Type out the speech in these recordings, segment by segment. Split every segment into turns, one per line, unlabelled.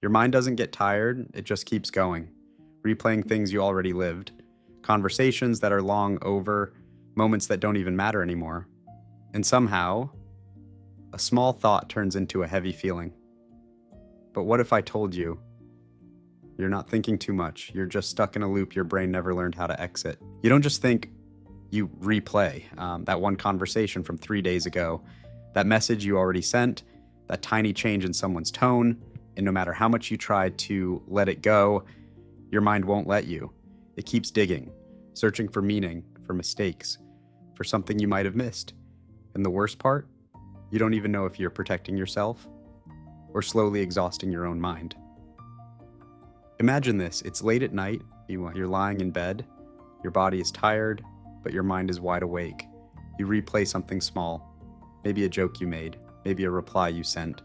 Your mind doesn't get tired, it just keeps going, replaying things you already lived, conversations that are long over, moments that don't even matter anymore. And somehow, a small thought turns into a heavy feeling. But what if I told you you're not thinking too much, you're just stuck in a loop your brain never learned how to exit? You don't just think, you replay that one conversation from 3 days ago, that message you already sent, that tiny change in someone's tone, and no matter how much you try to let it go, your mind won't let you. It keeps digging, searching for meaning, for mistakes, for something you might have missed. And the worst part, you don't even know if you're protecting yourself or slowly exhausting your own mind. Imagine this, it's late at night, you're lying in bed, your body is tired, but your mind is wide awake. You replay something small, maybe a joke you made, maybe a reply you sent.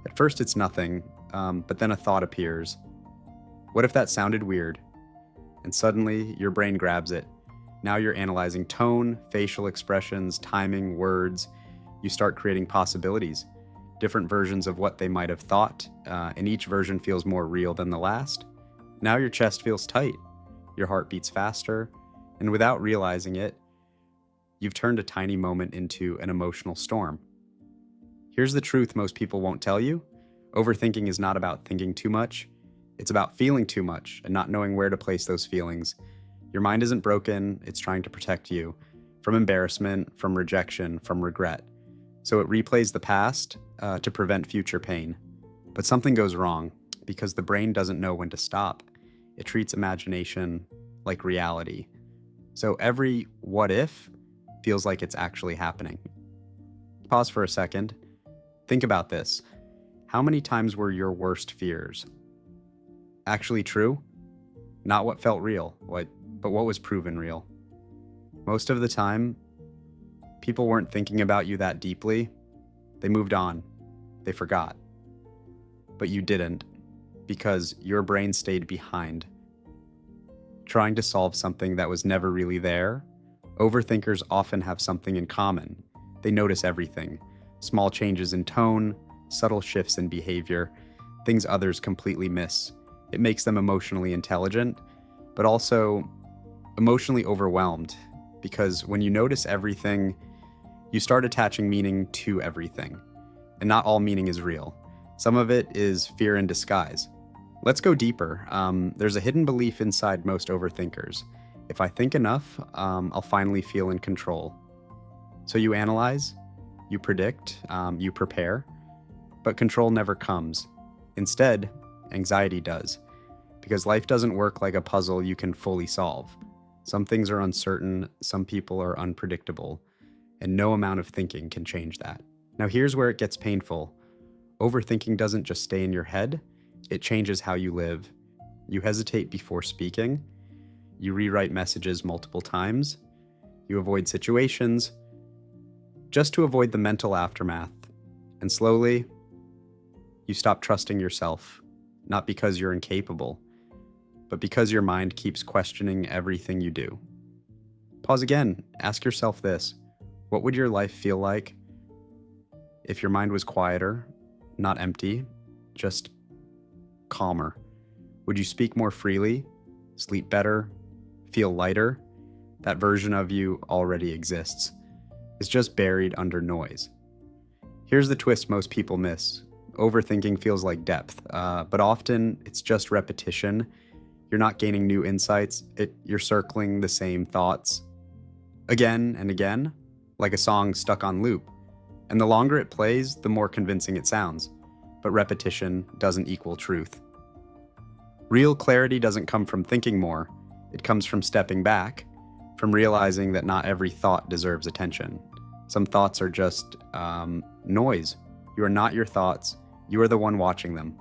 At first it's nothing, but then a thought appears. What if that sounded weird? And suddenly your brain grabs it. Now you're analyzing tone, facial expressions, timing, words. You start creating possibilities, different versions of what they might have thought, and each version feels more real than the last. Now your chest feels tight, your heart beats faster, and without realizing it, you've turned a tiny moment into an emotional storm. Here's the truth most people won't tell you. Overthinking is not about thinking too much. It's about feeling too much and not knowing where to place those feelings. Your mind isn't broken, it's trying to protect you from embarrassment, from rejection, from regret. So it replays the past to prevent future pain. But something goes wrong because the brain doesn't know when to stop. It treats imagination like reality. So every what if feels like it's actually happening. Pause for a second. Think about this. How many times were your worst fears actually true? Not what felt real, but what was proven real. Most of the time, people weren't thinking about you that deeply. They moved on. They forgot. But you didn't, because your brain stayed behind, trying to solve something that was never really there. Overthinkers often have something in common. They notice everything. Small changes in tone, subtle shifts in behavior, things others completely miss. It makes them emotionally intelligent, but also emotionally overwhelmed, because when you notice everything, you start attaching meaning to everything. And not all meaning is real. Some of it is fear in disguise. Let's go deeper. There's a hidden belief inside most overthinkers. If I think enough, I'll finally feel in control. So you analyze, you predict, you prepare, but control never comes. Instead, anxiety does, because life doesn't work like a puzzle you can fully solve. Some things are uncertain, some people are unpredictable, and no amount of thinking can change that. Now here's where it gets painful. Overthinking doesn't just stay in your head, it changes how you live. You hesitate before speaking, you rewrite messages multiple times, you avoid situations, just to avoid the mental aftermath. And slowly, you stop trusting yourself, not because you're incapable, but because your mind keeps questioning everything you do. Pause again, ask yourself this. What would your life feel like if your mind was quieter, not empty, just calmer? Would you speak more freely, sleep better, feel lighter? That version of you already exists. It's just buried under noise. Here's the twist most people miss. Overthinking feels like depth, but often it's just repetition. You're not gaining new insights, you're circling the same thoughts again and again, like a song stuck on loop. And the longer it plays, the more convincing it sounds. But repetition doesn't equal truth. Real clarity doesn't come from thinking more. It comes from stepping back, from realizing that not every thought deserves attention. Some thoughts are just noise. You are not your thoughts. You are the one watching them.